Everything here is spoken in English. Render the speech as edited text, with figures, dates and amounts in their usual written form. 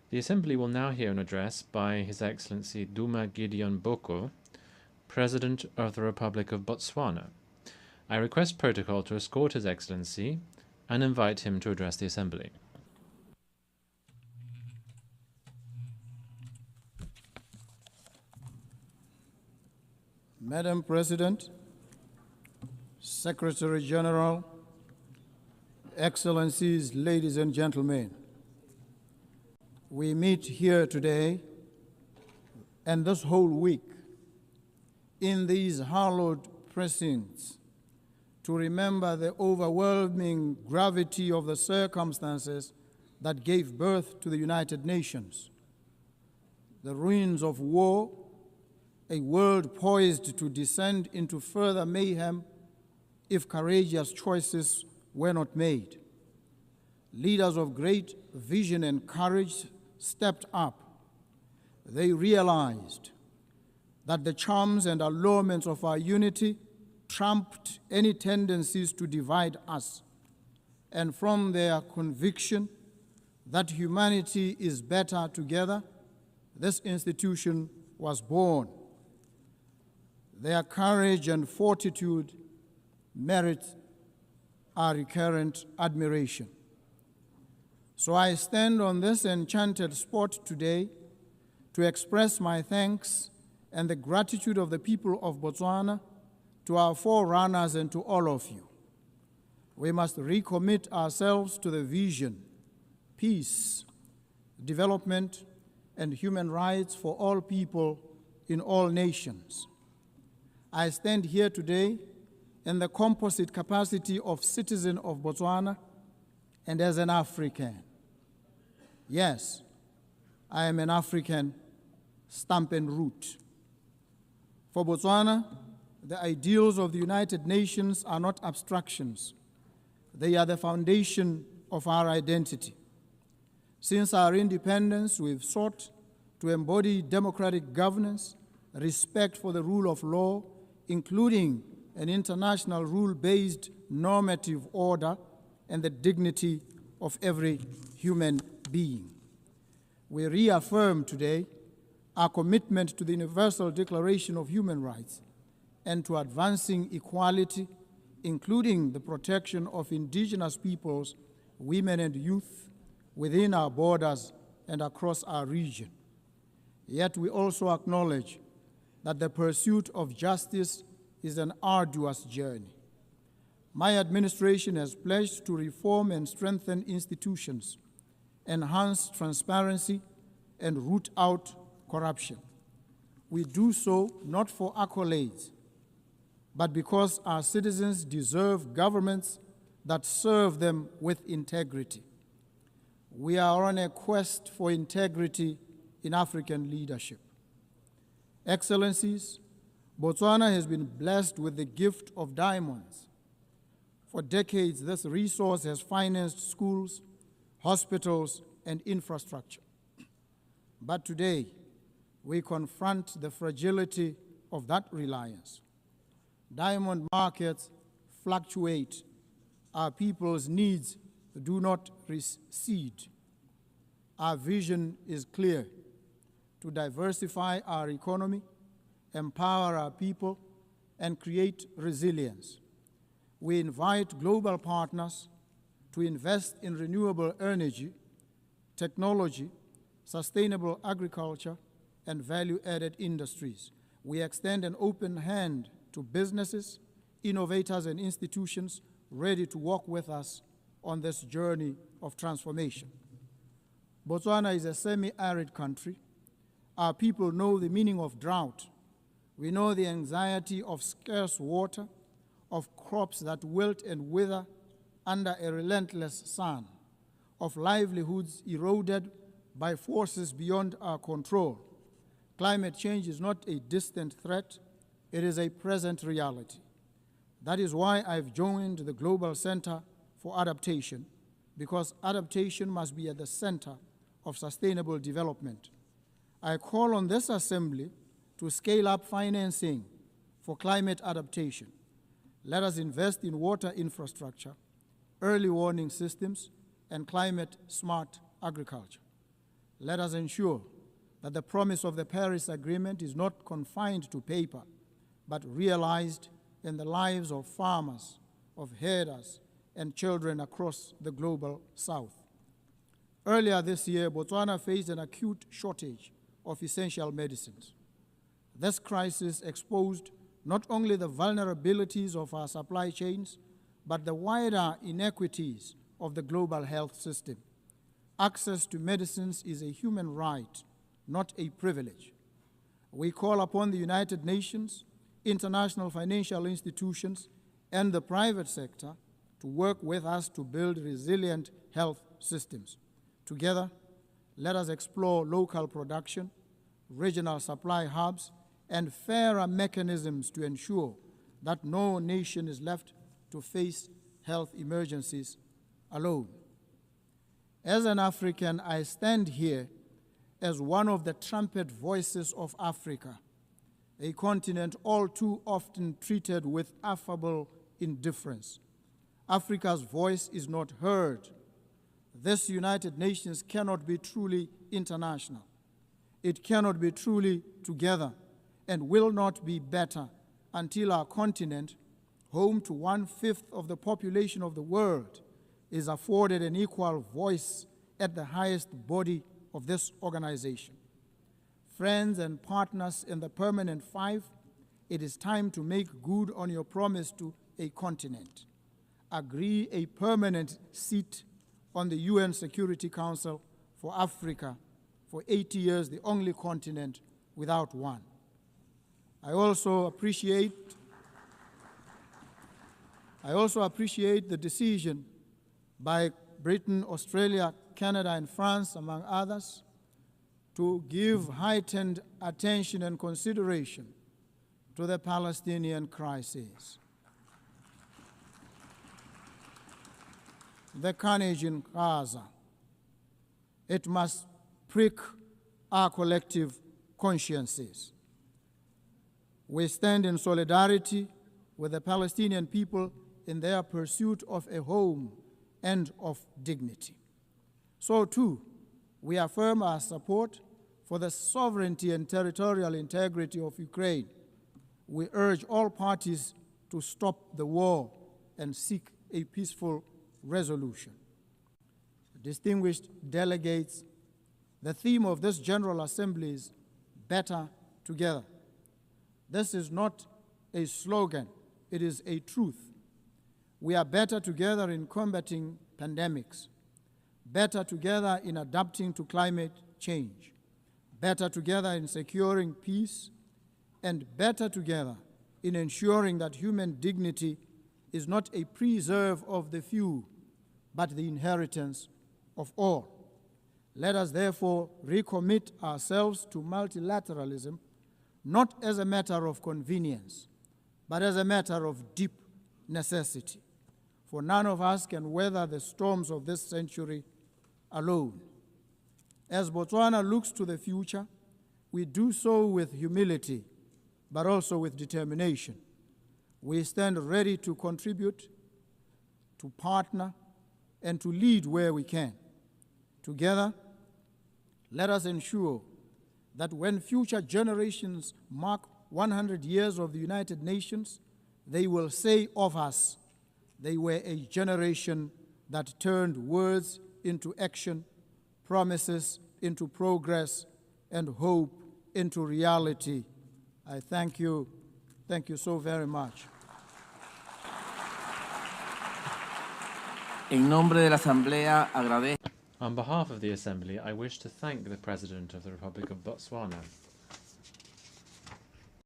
The Assembly will now hear an address by His Excellency Duma Gideon Boko, President of the Republic of Botswana. I request protocol to escort His Excellency and invite him to address the Assembly. Madam President, Secretary General, Excellencies, ladies and gentlemen, we meet here today and this whole week in these hallowed precincts to remember the overwhelming gravity of the circumstances that gave birth to the United Nations, the ruins of war, a world poised to descend into further mayhem if courageous choices were not made. Leaders of great vision and courage stepped up. They realized that the charms and allurements of our unity trumped any tendencies to divide us, and from their conviction that humanity is better together, this institution was born. Their courage and fortitude merit our recurrent admiration. So I stand on this enchanted spot today to express my thanks and the gratitude of the people of Botswana to our forerunners and to all of you. We must recommit ourselves to the vision, peace, development, and human rights for all people in all nations. I stand here today in the composite capacity of citizen of Botswana and as an African. Yes, I am an African, stamp and root. For Botswana, the ideals of the United Nations are not abstractions. They are the foundation of our identity. Since our independence, we've sought to embody democratic governance, respect for the rule of law, including an international rule-based normative order, and the dignity of every human being. We reaffirm today our commitment to the Universal Declaration of Human Rights and to advancing equality, including the protection of indigenous peoples, women and youth within our borders and across our region. Yet we also acknowledge that the pursuit of justice is an arduous journey. My administration has pledged to reform and strengthen institutions, enhance transparency, and root out corruption. We do so not for accolades, but because our citizens deserve governments that serve them with integrity. We are on a quest for integrity in African leadership. Excellencies, Botswana has been blessed with the gift of diamonds. For decades, this resource has financed schools, hospitals, and infrastructure. But today, we confront the fragility of that reliance. Diamond markets fluctuate. Our people's needs do not recede. Our vision is clear: to diversify our economy, empower our people, and create resilience. We invite global partners to invest in renewable energy, technology, sustainable agriculture, and value-added industries. We extend an open hand to businesses, innovators, and institutions ready to walk with us on this journey of transformation. Botswana is a semi-arid country. Our people know the meaning of drought. We know the anxiety of scarce water, of crops that wilt and wither under a relentless sun, of livelihoods eroded by forces beyond our control. Climate change is not a distant threat, it is a present reality. That is why I've joined the Global Center for Adaptation, because adaptation must be at the center of sustainable development. I call on this Assembly to scale up financing for climate adaptation. Let us invest in water infrastructure, early warning systems, and climate-smart agriculture. Let us ensure that the promise of the Paris Agreement is not confined to paper, but realized in the lives of farmers, of herders, and children across the global South. Earlier this year, Botswana faced an acute shortage of essential medicines. This crisis exposed not only the vulnerabilities of our supply chains, but the wider inequities of the global health system. Access to medicines is a human right, not a privilege. We call upon the United Nations, international financial institutions, and the private sector to work with us to build resilient health systems. Together, let us explore local production, regional supply hubs, and fairer mechanisms to ensure that no nation is left to face health emergencies alone. As an African, I stand here as one of the trumpet voices of Africa, a continent all too often treated with affable indifference. Africa's voice is not heard. This United Nations cannot be truly international. It cannot be truly together and will not be better until our continent, home to 1/5 of the population of the world, is afforded an equal voice at the highest body of this organization. Friends and partners in the Permanent Five, it is time to make good on your promise to a continent. Agree a permanent seat on the UN Security Council for Africa for 80 years, the only continent without one. I also appreciate the decision by Britain, Australia, Canada, and France, among others, to give heightened attention and consideration to the Palestinian crisis. The carnage in Gaza, it must prick our collective consciences. We stand in solidarity with the Palestinian people in their pursuit of a home and of dignity. So too, we affirm our support for the sovereignty and territorial integrity of Ukraine. We urge all parties to stop the war and seek a peaceful resolution. Distinguished delegates, the theme of this General Assembly is better together. This is not a slogan, it is a truth. We are better together in combating pandemics, better together in adapting to climate change, better together in securing peace, and better together in ensuring that human dignity is not a preserve of the few, but the inheritance of all. Let us therefore recommit ourselves to multilateralism, not as a matter of convenience, but as a matter of deep necessity. For none of us can weather the storms of this century alone. As Botswana looks to the future, we do so with humility, but also with determination. We stand ready to contribute, to partner, and to lead where we can. Together, let us ensure that when future generations mark 100 years of the United Nations, they will say of us, they were a generation that turned words into action, promises into progress, and hope into reality. I thank you. Thank you so very much. En nombre de la Asamblea, agradezco. On behalf of the Assembly, I wish to thank the President of the Republic of Botswana.